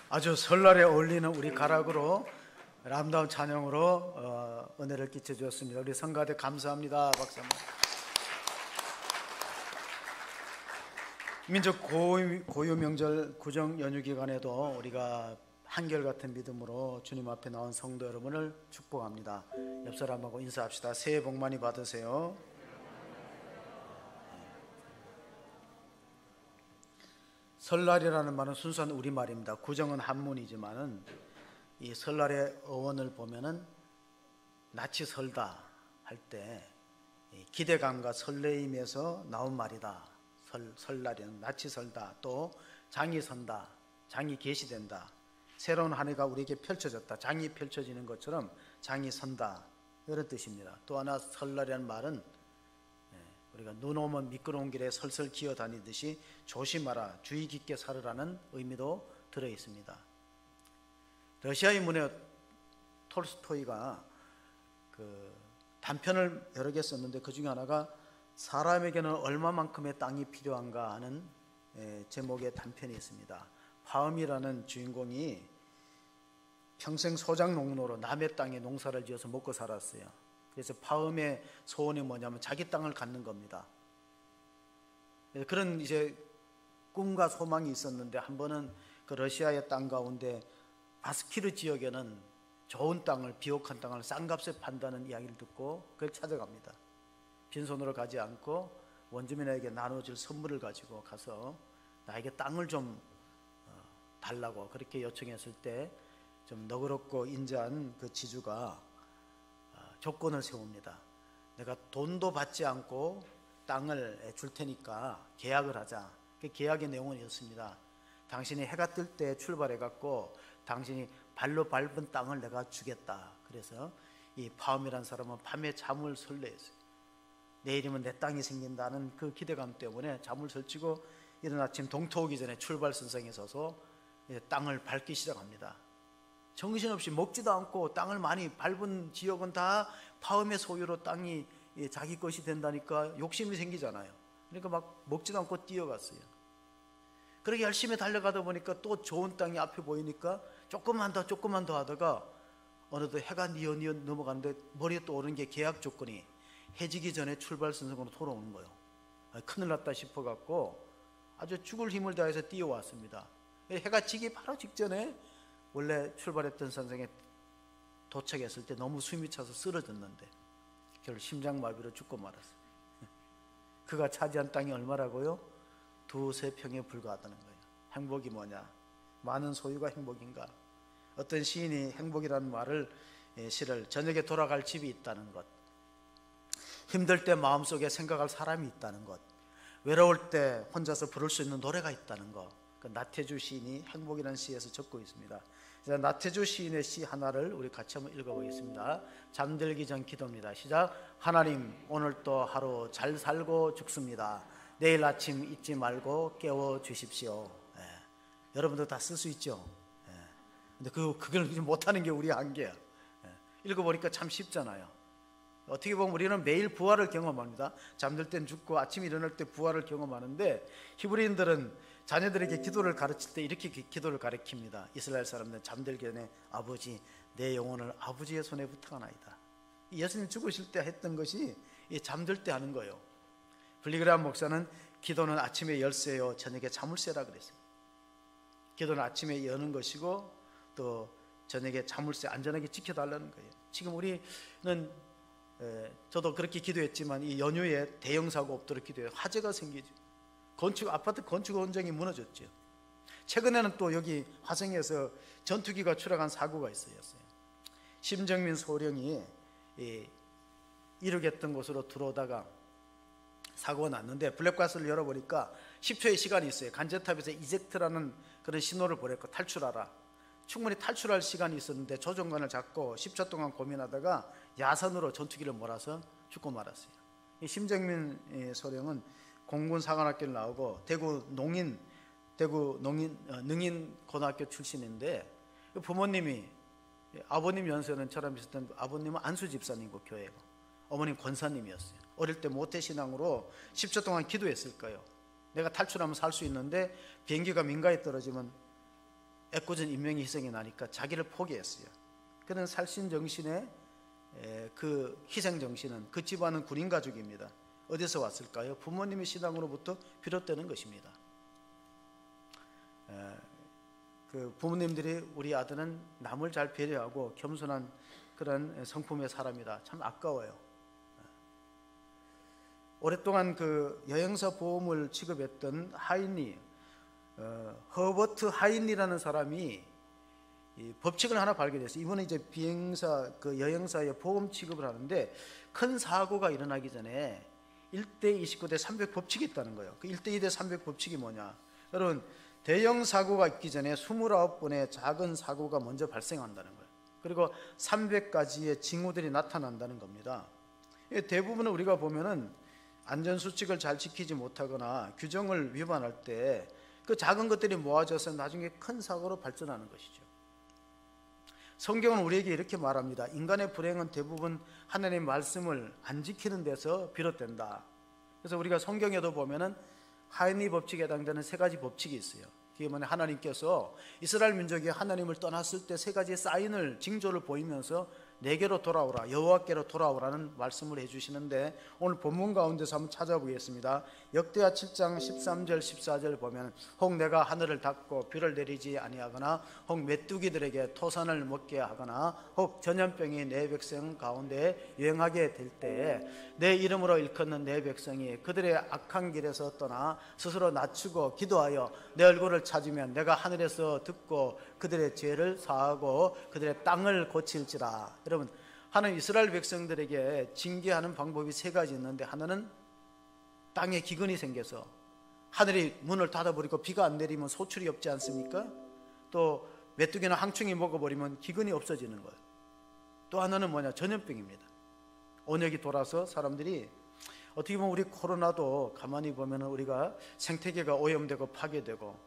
아주 설날에 어울리는 우리 가락으로 아름다운 찬양으로 은혜를 끼쳐 주었습니다. 우리 성가대 감사합니다. 박수 한번. 민족 고유 명절 구정 연휴 기간에도 우리가 한결같은 믿음으로 주님 앞에 나온 성도 여러분을 축복합니다. 옆 사람하고 인사합시다. 새해 복 많이 받으세요. 설날이라는 말은 순수한 우리말입니다. 구정은 한문이지만은 이 설날의 어원을 보면은 낯이 설다 할 때 기대감과 설레임에서 나온 말이다. 설날에는 낯이 설다, 또 장이 선다, 장이 계시된다, 새로운 한 해가 우리에게 펼쳐졌다, 장이 펼쳐지는 것처럼 장이 선다, 이런 뜻입니다. 또 하나 설날이라는 말은 우리가 눈 오면 미끄러운 길에 설설 기어 다니듯이 조심하라, 주의 깊게 살으라는 의미도 들어 있습니다. 러시아의 문예 톨스토이가 단편을 여러 개 썼는데 그 중에 하나가 사람에게는 얼마만큼의 땅이 필요한가 하는 제목의 단편이 있습니다. 파음이라는 주인공이 평생 소작농로로 남의 땅에 농사를 지어서 먹고 살았어요. 그래서 파음의 소원이 뭐냐면 자기 땅을 갖는 겁니다. 그런 이제 꿈과 소망이 있었는데 한 번은 그 러시아의 땅 가운데 바스키르 지역에는 좋은 땅을, 비옥한 땅을 싼값에 판다는 이야기를 듣고 그걸 찾아갑니다. 빈손으로 가지 않고 원주민에게 나눠줄 선물을 가지고 가서 나에게 땅을 좀 달라고 그렇게 요청했을 때 좀 너그럽고 인자한 그 지주가 조건을 세웁니다. 내가 돈도 받지 않고 땅을 줄 테니까 계약을 하자. 그 계약의 내용은 이렇습니다. 당신이 해가 뜰 때 출발해 갖고 당신이 발로 밟은 땅을 내가 주겠다. 그래서 이 파움이라는 사람은 밤에 잠을 설레었어요. 내일이면 내 땅이 생긴다는 그 기대감 때문에 잠을 설치고 이른 아침 동토 오기 전에 출발선상에 서서 땅을 밟기 시작합니다. 정신없이 먹지도 않고 땅을 많이 밟은 지역은 다 파움의 소유로 땅이 자기 것이 된다니까 욕심이 생기잖아요. 그러니까 막 먹지도 않고 뛰어갔어요. 그렇게 열심히 달려가다 보니까 또 좋은 땅이 앞에 보이니까 조금만 더 하다가 어느덧 해가 뉘어 넘어가는데 머리에 또 오는 게 계약 조건이 해지기 전에 출발선상으로 돌아오는 거예요. 큰일 났다 싶어갖고 아주 죽을 힘을 다해서 뛰어왔습니다. 해가 지기 바로 직전에 원래 출발했던 선상에 도착했을 때 너무 숨이 차서 쓰러졌는데 결국 심장마비로 죽고 말았어요. 그가 차지한 땅이 얼마라고요? 2-3평에 불과하다는 거예요. 행복이 뭐냐? 많은 소유가 행복인가? 어떤 시인이 행복이라는 말을 시를 저녁에 돌아갈 집이 있다는 것, 힘들 때 마음속에 생각할 사람이 있다는 것, 외로울 때 혼자서 부를 수 있는 노래가 있다는 것, 그 나태주 시인이 행복이라는 시에서 적고 있습니다. 나태주 시인의 시 하나를 우리 같이 한번 읽어보겠습니다. 잠들기 전 기도입니다. 시작. 하나님, 오늘 또 하루 잘 살고 죽습니다. 내일 아침 잊지 말고 깨워주십시오. 여러분도 다 쓸 수 있죠. 근데 그걸 못하는 게 우리 한계야. 읽어보니까 참 쉽잖아요. 어떻게 보면 우리는 매일 부활을 경험합니다. 잠들 땐 죽고 아침에 일어날 때 부활을 경험하는데 히브리인들은 자녀들에게 기도를 가르칠 때 이렇게 기도를 가르칩니다. 이스라엘 사람들은 잠들기 전에 아버지, 내 영혼을 아버지의 손에 부탁하나이다. 예수님 죽으실 때 했던 것이 잠들 때 하는 거예요. 블리그람 목사는 기도는 아침에 열쇠요 저녁에 자물쇠라 그랬어요. 기도는 아침에 여는 것이고 또 저녁에 자물쇠 안전하게 지켜달라는 거예요. 지금 우리는 저도 그렇게 기도했지만 이 연휴에 대형 사고 없도록 기도해요. 화재가 생기죠. 아파트 건축 현장이 무너졌죠. 최근에는 또 여기 화성에서 전투기가 추락한 사고가 있었어요. 심정민 소령이 이륙했던 곳으로 들어오다가 사고가 났는데 블랙박스를 열어보니까 10초의 시간이 있어요. 간제탑에서 이젝트라는 그런 신호를 보냈고 탈출하라. 충분히 탈출할 시간이 있었는데 조종관을 잡고 10초 동안 고민하다가 야선으로 전투기를 몰아서 죽고 말았어요. 이 심정민 소령은 공군 사관학교를 나오고 대구 능인고등학교 출신인데 부모님이 아버님 연세는 저랑 비슷한 아버님은 안수 집사님이고 교회고 어머님 권사님이었어요. 어릴 때 모태신앙으로 10초 동안 기도했을 거예요. 내가 탈출하면 살 수 있는데 비행기가 민가에 떨어지면 애꿎은 인명의 희생이 나니까 자기를 포기했어요. 그는 살신 정신의 그 희생 정신은 그 집안은 군인 가족입니다. 어디서 왔을까요? 부모님의 신앙으로부터 비롯되는 것입니다. 그 부모님들이 우리 아들은 남을 잘 배려하고 겸손한 그런 성품의 사람이다. 참 아까워요. 오랫동안 그 여행사 보험을 취급했던 하인리, 허버트 하인리라는 사람이 이 법칙을 하나 발견했어요. 이번에 이제 비행사, 그 여행사에 보험 취급을 하는데 큰 사고가 일어나기 전에 1대 29대 300 법칙이 있다는 거예요. 그 1대 2대 300 법칙이 뭐냐? 여러분, 대형 사고가 있기 전에 29번의 작은 사고가 먼저 발생한다는 거예요. 그리고 300가지의 징후들이 나타난다는 겁니다. 대부분은 우리가 보면은 안전수칙을 잘 지키지 못하거나 규정을 위반할 때 그 작은 것들이 모아져서 나중에 큰 사고로 발전하는 것이죠. 성경은 우리에게 이렇게 말합니다. 인간의 불행은 대부분 하나님의 말씀을 안 지키는 데서 비롯된다. 그래서 우리가 성경에도 보면은 하인리 법칙에 해당되는 3가지 법칙이 있어요. 그게 뭐냐, 하나님께서 이스라엘 민족이 하나님을 떠났을 때 3가지의 사인을, 징조를 보이면서 내게로 돌아오라, 여호와께로 돌아오라는 말씀을 해주시는데 오늘 본문 가운데서 한번 찾아보겠습니다. 역대하 7장 13절 14절 보면 혹 내가 하늘을 닫고 비를 내리지 아니하거나 혹 메뚜기들에게 토산을 먹게 하거나 혹 전염병이 내 백성 가운데 유행하게 될 때에 내 이름으로 일컫는 내 백성이 그들의 악한 길에서 떠나 스스로 낮추고 기도하여 내 얼굴을 찾으면 내가 하늘에서 듣고 그들의 죄를 사하고 그들의 땅을 고칠지라. 여러분, 하나님 이스라엘 백성들에게 징계하는 방법이 3가지 있는데, 하나는 땅에 기근이 생겨서 하늘이 문을 닫아버리고 비가 안 내리면 소출이 없지 않습니까? 또 메뚜기나 항충이 먹어버리면 기근이 없어지는 거예요. 또 하나는 뭐냐, 전염병입니다. 온역이 돌아서 사람들이, 어떻게 보면 우리 코로나도 가만히 보면 우리가 생태계가 오염되고 파괴되고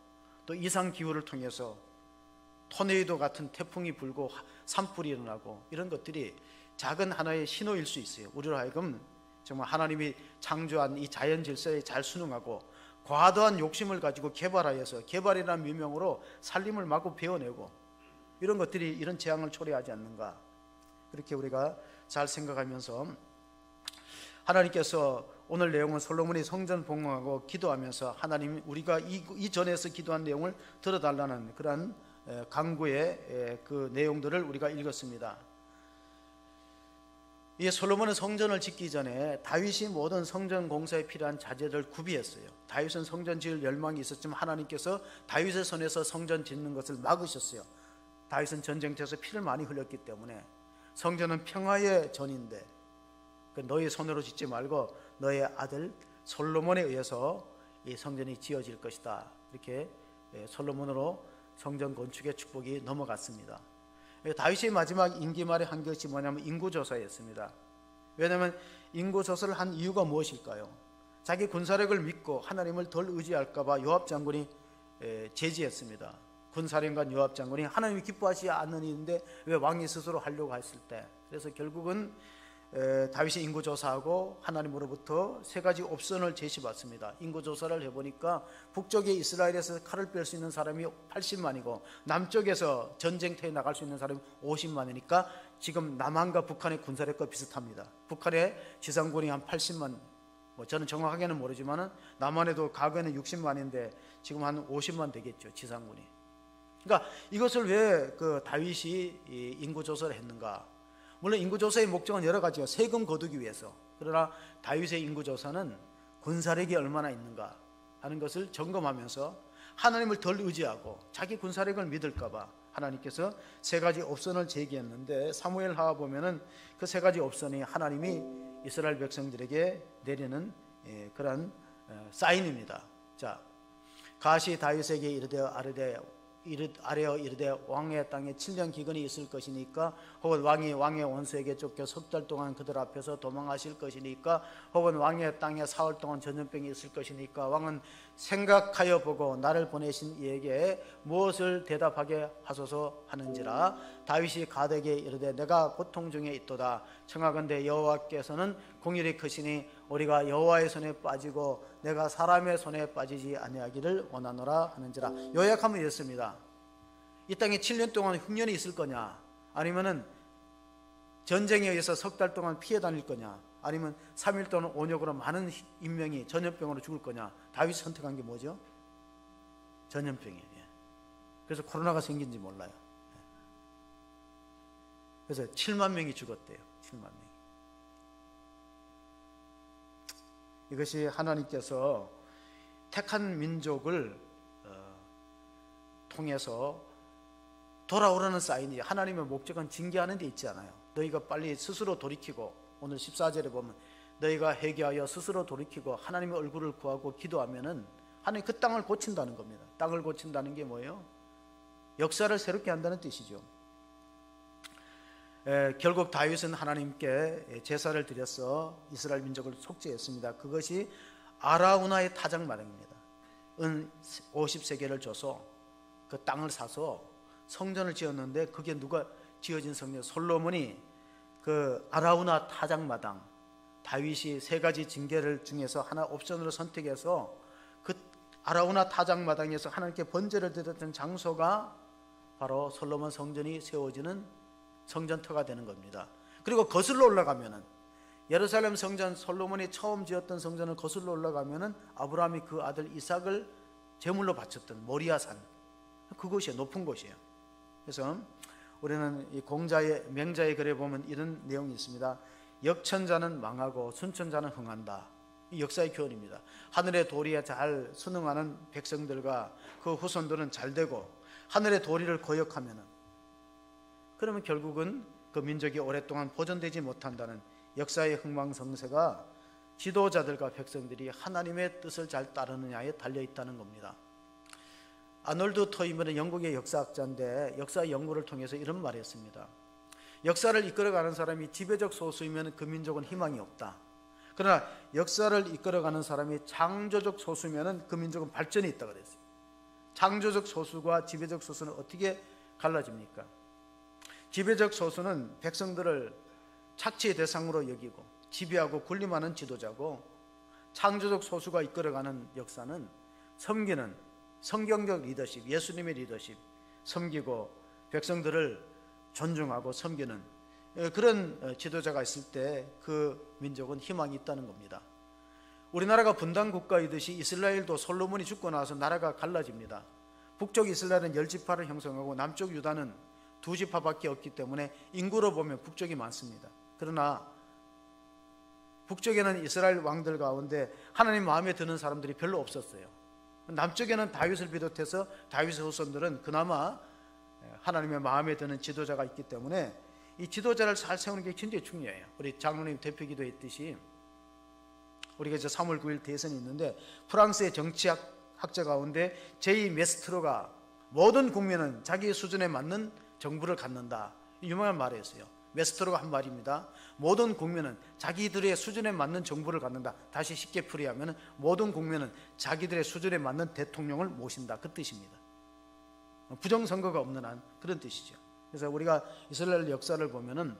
또 이상기후를 통해서 토네이도 같은 태풍이 불고 산불이 일어나고 이런 것들이 작은 하나의 신호일 수 있어요. 우리로 하여금 정말 하나님이 창조한 이 자연 질서에 잘 순응하고 과도한 욕심을 가지고 개발하여서 개발이라는 미명으로 살림을 마구 베어내고 이런 것들이 이런 재앙을 초래하지 않는가, 그렇게 우리가 잘 생각하면서 하나님께서 오늘 내용은 솔로몬이 성전 봉헌하고 기도하면서 하나님 우리가 이전에서 기도한 내용을 들어달라는 그러한 강구의 그 내용들을 우리가 읽었습니다. 이 솔로몬은 성전을 짓기 전에 다윗이 모든 성전 공사에 필요한 자재를 구비했어요. 다윗은 성전 지을 열망이 있었지만 하나님께서 다윗의 손에서 성전 짓는 것을 막으셨어요. 다윗은 전쟁터에서 피를 많이 흘렸기 때문에 성전은 평화의 전인데 너의 손으로 짓지 말고 너의 아들 솔로몬에 의해서 이 성전이 지어질 것이다. 이렇게 솔로몬으로 성전 건축의 축복이 넘어갔습니다. 다윗의 마지막 임기 말에 한 것이 뭐냐면 인구조사였습니다. 왜냐하면 인구조사를 한 이유가 무엇일까요? 자기 군사력을 믿고 하나님을 덜 의지할까 봐 요압 장군이 제지했습니다. 군사령관 요압 장군이 하나님이 기뻐하시지 않는 일인데 왜 왕이 스스로 하려고 했을 때, 그래서 결국은 다윗이 인구조사하고 하나님으로부터 3가지 옵션을 제시받습니다. 인구조사를 해보니까 북쪽에 이스라엘에서 칼을 뺄 수 있는 사람이 80만이고 남쪽에서 전쟁터에 나갈 수 있는 사람이 50만이니까 지금 남한과 북한의 군사력과 비슷합니다. 북한의 지상군이 한 80만, 저는 정확하게는 모르지만 남한에도 과거에는 60만인데 지금 한 50만 되겠죠, 지상군이. 그러니까 이것을 왜 그 다윗이 인구조사를 했는가? 물론 인구조사의 목적은 여러 가지요. 세금 거두기 위해서. 그러나 다윗의 인구조사는 군사력이 얼마나 있는가 하는 것을 점검하면서 하나님을 덜 의지하고 자기 군사력을 믿을까 봐 하나님께서 3가지 옵션을 제기했는데, 사무엘하 보면은 그 3가지 옵션이 하나님이 이스라엘 백성들에게 내리는 그런 사인입니다. 자, 가시 다윗에게 이르되 아뢰어 이르되 왕의 땅에 7년 기근이 있을 것이니까, 혹은 왕이 왕의 원수에게 쫓겨 석 달 동안 그들 앞에서 도망하실 것이니까, 혹은 왕의 땅에 사흘 동안 전염병이 있을 것이니까 왕은 생각하여 보고 나를 보내신 이에게 무엇을 대답하게 하소서 하는지라. 다윗이 가드에게 이르되 내가 고통 중에 있도다. 청하건대 여호와께서는 공일이 크시니 우리가 여호와의 손에 빠지고 내가 사람의 손에 빠지지 아니하기를 원하노라 하는지라. 요약하면 이렇습니다. 이 땅에 7년 동안 흉년이 있을 거냐, 아니면은 전쟁에 의해서 석 달 동안 피해 다닐 거냐, 아니면 3일 동안 온역으로 많은 인명이 전염병으로 죽을 거냐. 다윗이 선택한 게 뭐죠? 전염병이에요. 그래서 코로나가 생긴지 몰라요. 그래서 7만 명이 죽었대요. 7만 명이. 이것이 하나님께서 택한 민족을 통해서 돌아오라는 사인이, 하나님의 목적은 징계하는 데 있지 않아요. 너희가 빨리 스스로 돌이키고, 오늘 14절에 보면 너희가 회개하여 스스로 돌이키고 하나님의 얼굴을 구하고 기도하면은 하나님 그 땅을 고친다는 겁니다. 땅을 고친다는 게 뭐예요? 역사를 새롭게 한다는 뜻이죠. 결국 다윗은 하나님께 제사를 드려서 이스라엘 민족을 속죄했습니다. 그것이 아라우나의 타작마당입니다. 은 50세겔을 줘서 그 땅을 사서 성전을 지었는데, 그게 누가 지어진 성전? 솔로몬이 그 아라우나 타작마당, 다윗이 세 가지 징계를 중에서 하나 옵션으로 선택해서 그 아라우나 타작마당에서 하나님께 번제를 드렸던 장소가 바로 솔로몬 성전이 세워지는 성전터가 되는 겁니다. 그리고 거슬러 올라가면은 예루살렘 성전, 솔로몬이 처음 지었던 성전을 거슬러 올라가면은 아브라함이 그 아들 이삭을 제물로 바쳤던 모리아산, 그곳이에요. 높은 곳이에요. 그래서 우리는 이 공자의 맹자의 글에 보면 이런 내용이 있습니다. 역천자는 망하고 순천자는 흥한다. 이 역사의 교훈입니다. 하늘의 도리에 잘 순응하는 백성들과 그 후손들은 잘 되고, 하늘의 도리를 거역하면은, 그러면 결국은 그 민족이 오랫동안 보존되지 못한다는 역사의 흥망성쇠가 지도자들과 백성들이 하나님의 뜻을 잘 따르느냐에 달려있다는 겁니다. 아놀드 토인은 영국의 역사학자인데 역사 연구를 통해서 이런 말을 했습니다. 역사를 이끌어가는 사람이 지배적 소수이면 그 민족은 희망이 없다. 그러나 역사를 이끌어가는 사람이 창조적 소수면 그 민족은 발전이 있다 그랬어요. 창조적 소수와 지배적 소수는 어떻게 갈라집니까? 지배적 소수는 백성들을 착취의 대상으로 여기고 지배하고 군림하는 지도자고, 창조적 소수가 이끌어가는 역사는 섬기는 성경적 리더십, 예수님의 리더십, 섬기고 백성들을 존중하고 섬기는 그런 지도자가 있을 때 그 민족은 희망이 있다는 겁니다. 우리나라가 분단 국가이듯이 이스라엘도 솔로몬이 죽고 나서 나라가 갈라집니다. 북쪽 이스라엘은 10지파를 형성하고 남쪽 유다는 2지파밖에 없기 때문에 인구로 보면 북쪽이 많습니다. 그러나 북쪽에는 이스라엘 왕들 가운데 하나님 마음에 드는 사람들이 별로 없었어요. 남쪽에는 다윗을 비롯해서 다윗의 후손들은 그나마 하나님의 마음에 드는 지도자가 있기 때문에 이 지도자를 잘 세우는 게 굉장히 중요해요. 우리 장로님 대표기도 했듯이 우리가 이제 3월 9일 대선이 있는데, 프랑스의 정치학자 가운데 제이 메스트로가 모든 국민은 자기 수준에 맞는 정부를 갖는다, 유명한 말을 했어요. 메스트로가 한 말입니다. 모든 국민은 자기들의 수준에 맞는 정부를 갖는다. 다시 쉽게 풀이하면 모든 국민은 자기들의 수준에 맞는 대통령을 모신다, 그 뜻입니다. 부정선거가 없는 한 그런 뜻이죠. 그래서 우리가 이스라엘 역사를 보면은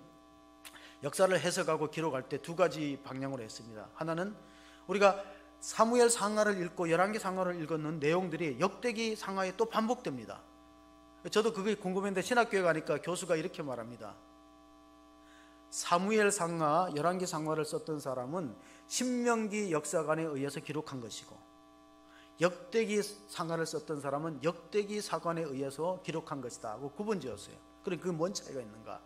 역사를 해석하고 기록할 때 두 가지 방향으로 했습니다. 하나는 우리가 사무엘 상하를 읽고 열왕기 상하를 읽었는 내용들이 역대기 상하에 또 반복됩니다. 저도 그게 궁금했는데 신학교에 가니까 교수가 이렇게 말합니다. 사무엘 상하, 열왕기 상하를 썼던 사람은 신명기 역사관에 의해서 기록한 것이고, 역대기 상하를 썼던 사람은 역대기 사관에 의해서 기록한 것이다 하고 구분지었어요. 그럼 그게 뭔 차이가 있는가?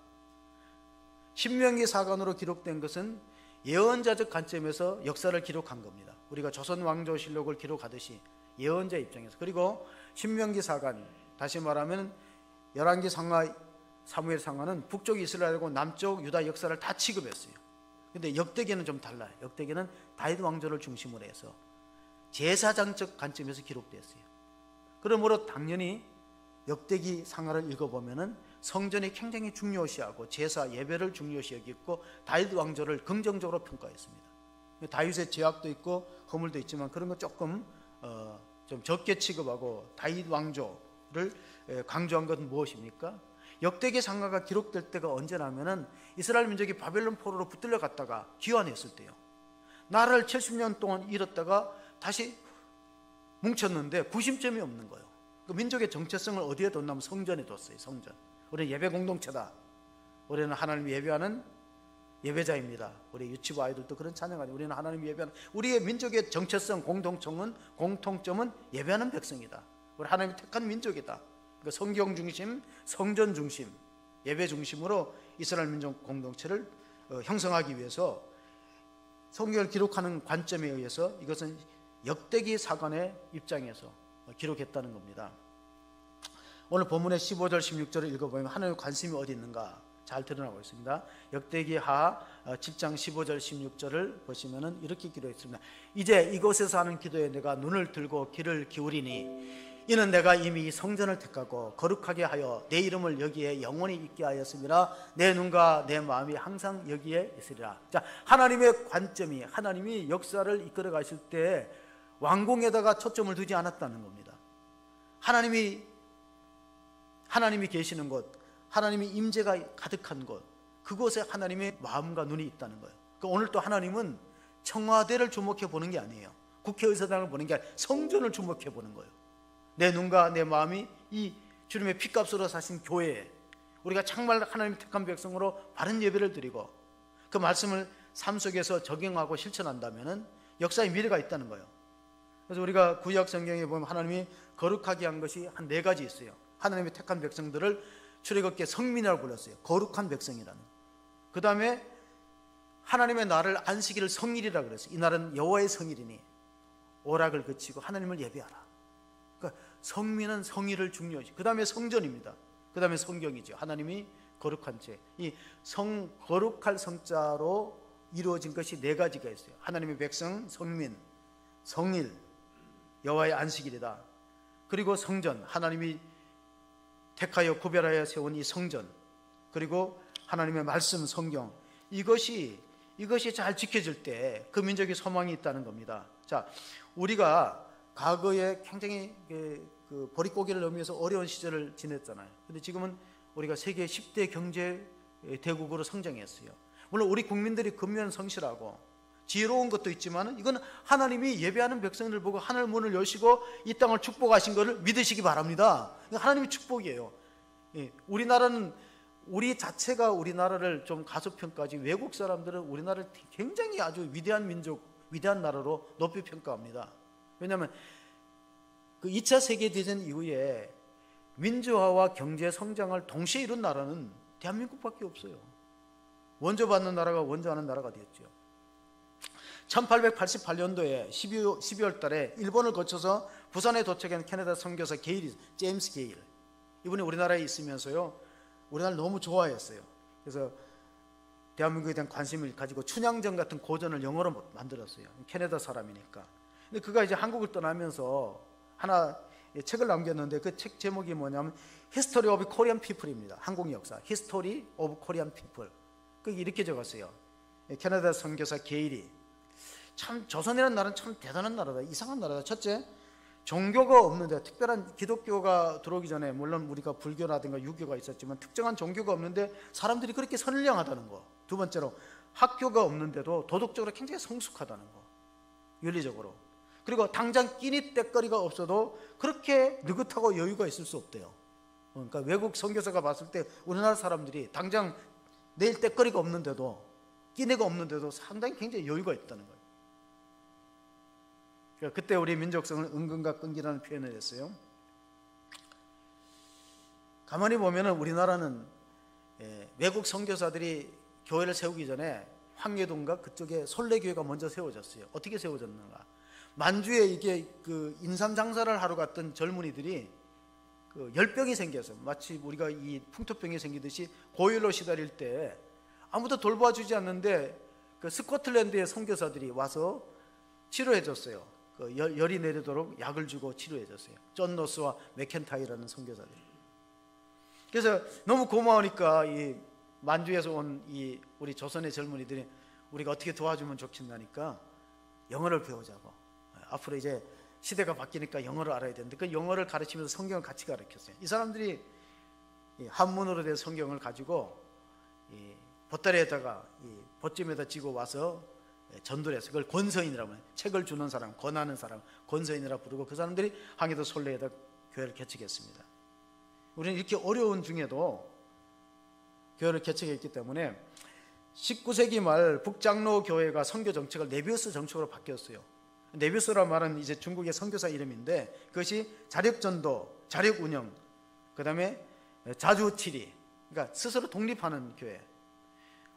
신명기 사관으로 기록된 것은 예언자적 관점에서 역사를 기록한 겁니다. 우리가 조선 왕조실록을 기록하듯이 예언자 입장에서. 그리고 신명기 사관, 다시 말하면 열왕기 상하, 사무엘 상하는 북쪽 이스라엘하고 남쪽 유다 역사를 다 취급했어요. 근데 역대기는 좀 달라요. 역대기는 다윗 왕조를 중심으로 해서 제사장적 관점에서 기록됐어요. 그러므로 당연히 역대기 상하를 읽어보면은 성전이 굉장히 중요시하고 제사 예배를 중요시 여겼고 다윗 왕조를 긍정적으로 평가했습니다. 다윗의 죄악도 있고 허물도 있지만 그런 거 조금 좀 적게 취급하고 다윗 왕조를 강조한 것은 무엇입니까? 역대기 상하가 기록될 때가 언제냐면은 이스라엘 민족이 바벨론 포로로 붙들려 갔다가 귀환했을 때요. 나라를 70년 동안 잃었다가 다시 뭉쳤는데 구심점이 없는 거예요. 그 민족의 정체성을 어디에 뒀냐면 성전에 뒀어요. 성전. 우리는 예배 공동체다. 우리는 하나님 예배하는 예배자입니다. 우리 유치부 아이들도 그런 찬양하죠. 우리는 하나님 예배하는, 우리의 민족의 정체성 공통점은 예배하는 백성이다. 우리 하나님이 택한 민족이다. 그러니까 성경 중심, 성전 중심, 예배 중심으로 이스라엘 민족 공동체를 형성하기 위해서 성경을 기록하는 관점에 의해서 이것은 역대기 사관의 입장에서 기록했다는 겁니다. 오늘 본문의 15절 16절을 읽어보면 하나님의 관심이 어디 있는가 잘 드러나고 있습니다. 역대기하 7장 15절 16절을 보시면 이렇게 기록했습니다. 이제 이곳에서 하는 기도에 내가 눈을 들고 귀를 기울이니 이는 내가 이미 성전을 택하고 거룩하게 하여 내 이름을 여기에 영원히 있게 하였음이라. 내 눈과 내 마음이 항상 여기에 있으리라. 자, 하나님의 관점이, 하나님이 역사를 이끌어 가실 때 왕궁에다가 초점을 두지 않았다는 겁니다. 하나님이 계시는 곳, 하나님의 임재가 가득한 곳, 그곳에 하나님의 마음과 눈이 있다는 거예요. 그러니까 오늘 또 하나님은 청와대를 주목해 보는 게 아니에요. 국회의사당을 보는 게 아니라 성전을 주목해 보는 거예요. 내 눈과 내 마음이 이 주님의 피값으로 사신 교회에, 우리가 정말 하나님 택한 백성으로 바른 예배를 드리고 그 말씀을 삶 속에서 적용하고 실천한다면 역사의 미래가 있다는 거예요. 그래서 우리가 구약 성경에 보면 하나님이 거룩하게 한 것이 한 4가지 있어요. 하나님이 택한 백성들을 출애굽기에 성민이라고 불렀어요. 거룩한 백성이라는. 그 다음에 하나님의 날을 안식일을 성일이라고 그랬어요. 이 날은 여호와의 성일이니 오락을 그치고 하나님을 예배하라. 그러니까 성민은 성일을 중요시. 그 다음에 성전입니다. 그 다음에 성경이죠. 하나님이 거룩한 죄. 이 거룩할 성자로 이루어진 것이 4가지가 있어요. 하나님의 백성, 성민, 성일, 여호와의 안식일이다. 그리고 성전, 하나님이 택하여 구별하여 세운 이 성전, 그리고 하나님의 말씀, 성경, 이것이 잘 지켜질 때 그 민족의 소망이 있다는 겁니다. 자, 우리가 과거에 굉장히 그 보릿고개를 넘으면서 어려운 시절을 지냈잖아요. 근데 지금은 우리가 세계 10대 경제 대국으로 성장했어요. 물론 우리 국민들이 근면 성실하고 지혜로운 것도 있지만 이건 하나님이 예배하는 백성들 보고 하늘 문을 여시고 이 땅을 축복하신 것을 믿으시기 바랍니다. 하나님의 축복이에요. 우리나라는 우리 자체가 우리나라를 좀 가소평가하지, 외국 사람들은 우리나라를 굉장히 아주 위대한 민족, 위대한 나라로 높이 평가합니다. 왜냐하면 그 2차 세계대전 이후에 민주화와 경제 성장을 동시에 이룬 나라는 대한민국밖에 없어요. 원조받는 나라가 원조하는 나라가 되었죠. 1888년도에 12월 달에 일본을 거쳐서 부산에 도착한 캐나다 선교사 제임스 게일, 이분이 우리나라에 있으면서요, 우리나라를 너무 좋아했어요. 그래서 대한민국에 대한 관심을 가지고 춘향전 같은 고전을 영어로 만들었어요. 캐나다 사람이니까. 근데 그가 이제 한국을 떠나면서 하나 책을 남겼는데 그 책 제목이 뭐냐면 History of Korean People입니다. 한국 역사, History of Korean People. 그게 이렇게 적었어요. 캐나다 선교사 게일이 참 조선이라는 나라는 참 대단한 나라다, 이상한 나라다. 첫째, 종교가 없는데, 특별한 기독교가 들어오기 전에 물론 우리가 불교라든가 유교가 있었지만 특정한 종교가 없는데 사람들이 그렇게 선량하다는 거. 두 번째로, 학교가 없는데도 도덕적으로 굉장히 성숙하다는 거, 윤리적으로. 그리고 당장 끼니 때거리가 없어도 그렇게 느긋하고 여유가 있을 수 없대요. 그러니까 외국 선교사가 봤을 때 우리나라 사람들이 당장 내일 때거리가 없는데도, 끼니가 없는데도 상당히 굉장히 여유가 있다는 거예요. 그때 우리 민족성을 은근과 끈기라는 표현을 했어요. 가만히 보면 우리나라는 외국 선교사들이 교회를 세우기 전에 황예동과 그쪽에 솔레교회가 먼저 세워졌어요. 어떻게 세워졌는가? 만주에 이게 그 인삼 장사를 하러 갔던 젊은이들이 그 열병이 생겨서, 마치 우리가 이 풍토병이 생기듯이 고열로 시달릴 때 아무도 돌봐주지 않는데 그 스코틀랜드의 선교사들이 와서 치료해줬어요. 그 열이 내리도록 약을 주고 치료해줬어요. 존 노스와 맥켄타이라는 선교사들이. 그래서 너무 고마우니까 이 만주에서 온 이 우리 조선의 젊은이들이 우리가 어떻게 도와주면 좋겠나니까 영어를 배우자고. 앞으로 이제 시대가 바뀌니까 영어를 알아야 되는데 그 영어를 가르치면서 성경을 같이 가르쳤어요. 이 사람들이 한문으로 된 성경을 가지고 이 보따리에다가 이 보쯤에다 지고 와서 전도를 해서 그걸 권서인이라고 해요. 책을 주는 사람, 권하는 사람, 권서인이라고 부르고 그 사람들이 항해도 솔레에다 교회를 개척했습니다. 우리는 이렇게 어려운 중에도 교회를 개척했기 때문에 19세기 말 북장로 교회가 선교 정책을 네비우스 정책으로 바뀌었어요. 네비우스란 말은 이제 중국의 선교사 이름인데 그것이 자력전도, 자력운영, 그 다음에 자주치리, 그러니까 스스로 독립하는 교회.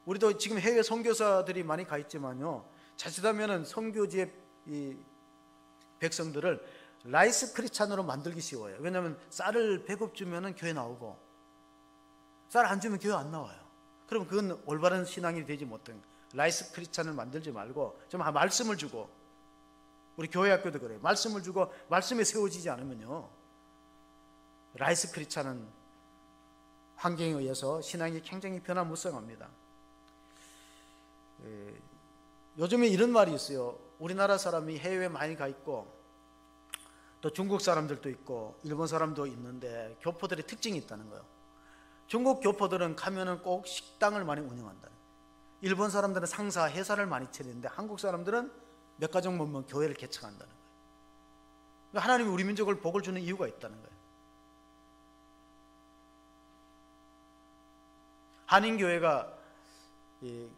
우리도 지금 해외 선교사들이 많이 가 있지만요, 자칫하면 선교지의 이 백성들을 라이스 크리스찬으로 만들기 쉬워요. 왜냐하면 쌀을 배급 주면 교회 나오고 쌀 안 주면 교회 안 나와요. 그럼 그건 올바른 신앙이 되지 못한, 라이스 크리스찬을 만들지 말고 좀 말씀을 주고, 우리 교회 학교도 그래요. 말씀을 주고 말씀에 세워지지 않으면요, 라이스 크리스찬은 환경에 의해서 신앙이 굉장히 변화무쌍합니다. 요즘에 이런 말이 있어요. 우리나라 사람이 해외에 많이 가 있고 또 중국 사람들도 있고 일본 사람도 있는데 교포들의 특징이 있다는 거예요. 중국 교포들은 가면은 꼭 식당을 많이 운영한다는 거예요. 일본 사람들은 상사, 회사를 많이 차리는데 한국 사람들은 몇 가정 모면 교회를 개척한다는 거예요. 그러니까 하나님이 우리 민족을 복을 주는 이유가 있다는 거예요. 한인교회가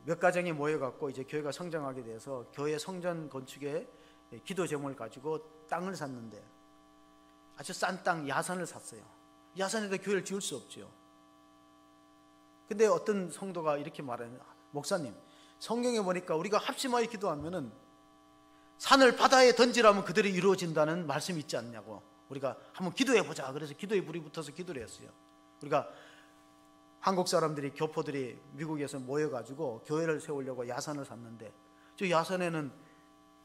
몇 가정이 모여갖고 이제 교회가 성장하게 돼서 교회 성전 건축에 기도 제목을 가지고 땅을 샀는데 아주 싼 땅, 야산을 샀어요. 야산에다 교회를 지을 수 없죠. 근데 어떤 성도가 이렇게 말해요. 목사님, 성경에 보니까 우리가 합심하여 기도하면은 산을 바다에 던지라면 그대로 이루어진다는 말씀이 있지 않냐고. 우리가 한번 기도해 보자. 그래서 기도에 불이 붙어서 기도를 했어요. 우리가 한국 사람들이, 교포들이 미국에서 모여가지고 교회를 세우려고 야산을 샀는데 저 야산에는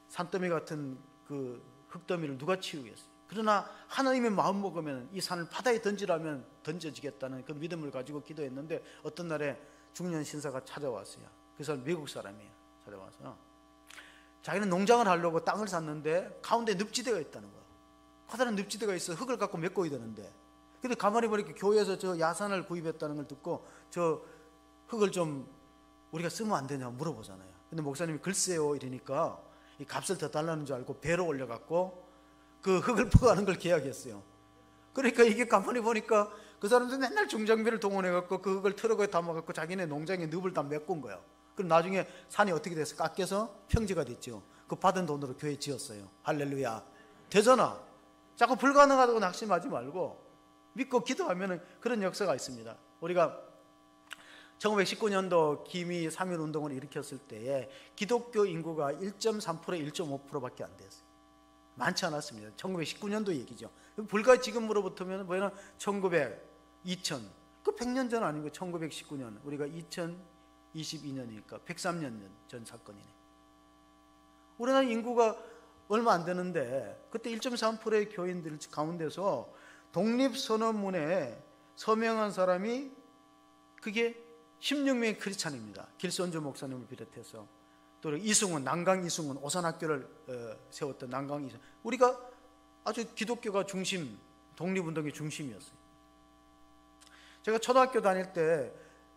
산더미 같은 그 흙더미를 누가 치우겠어요? 그러나 하나님의 마음 먹으면 이 산을 바다에 던지라면 던져지겠다는 그 믿음을 가지고 기도했는데 어떤 날에 중년 신사가 찾아왔어요. 그 사람 미국 사람이에요. 찾아와서 자기는 농장을 하려고 땅을 샀는데 가운데 늪지대가 있다는 거예요. 커다란 늪지대가 있어 흙을 갖고 메꿔야 되는데, 근데 가만히 보니까 교회에서 저 야산을 구입했다는 걸 듣고 저 흙을 좀 우리가 쓰면 안 되냐 물어보잖아요. 근데 목사님이 글쎄요 이러니까 이 값을 더 달라는 줄 알고 배로 올려갖고 그 흙을 퍼가는 걸 계약했어요. 그러니까 이게 가만히 보니까 그 사람들 맨날 중장비를 동원해갖고 그 흙을 트럭에 담아갖고 자기네 농장에 늪을 다 메꾼 거예요. 그럼 나중에 산이 어떻게 돼서 깎여서 평지가 됐죠. 그 받은 돈으로 교회 지었어요. 할렐루야. 되잖아. 자꾸 불가능하다고 낙심하지 말고 믿고 기도하면 그런 역사가 있습니다. 우리가 1919년도 기미 3.1 운동을 일으켰을 때에 기독교 인구가 1.3%, 1.5%밖에 안 됐어요. 많지 않았습니다. 1919년도 얘기죠. 불과 지금으로부터면 뭐냐 1900, 2000, 그 100년 전 아니고 1919년, 우리가 2022년이니까 103년 전 사건이네. 우리나라 인구가 얼마 안 되는데 그때 1.3%의 교인들 가운데서 독립선언문에 서명한 사람이 그게 16명의 크리스찬입니다. 길선주 목사님을 비롯해서 또 이승훈, 난강 이승훈, 오산학교를 세웠던 난강 이승훈. 우리가 아주 기독교가 중심, 독립운동의 중심이었어요. 제가 초등학교 다닐 때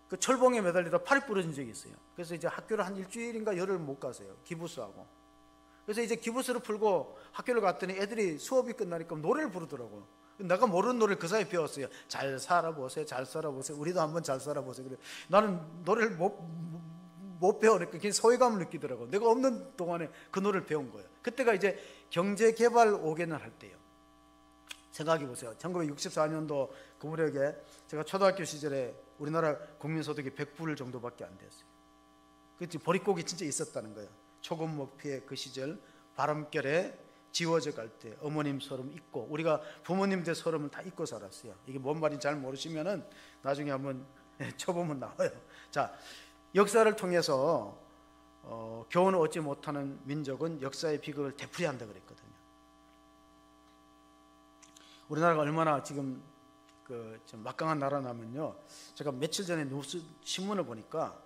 그 철봉에 매달리다 팔이 부러진 적이 있어요. 그래서 이제 학교를 한 일주일인가 열흘 못 갔어요. 기부스하고. 그래서 이제 기부스를 풀고 학교를 갔더니 애들이 수업이 끝나니까 노래를 부르더라고요. 내가 모르는 노래를 그 사이에 배웠어요. 잘 살아보세요, 잘 살아보세요. 우리도 한번 잘 살아보세요. 그래. 나는 노래를 못 배우니까 그냥 소외감을 느끼더라고요. 내가 없는 동안에 그 노래를 배운 거예요. 그때가 이제 경제개발 5개년 할 때예요. 생각해 보세요. 1964년도 그 무렵에 제가 초등학교 시절에 우리나라 국민소득이 100불 정도밖에 안 됐어요. 그치, 보릿고기 진짜 있었다는 거예요. 초급목피의 그 시절 바람결에 지워져 갈 때 어머님 서름 잊고 우리가 부모님들 서름을 다 잊고 살았어요. 이게 뭔 말인지 잘 모르시면은 나중에 한번 쳐보면 나와요. 자, 역사를 통해서 교훈을 얻지 못하는 민족은 역사의 비극을 되풀이한다 그랬거든요. 우리나라가 얼마나 지금 좀 막강한 나라냐면요. 제가 며칠 전에 뉴스 신문을 보니까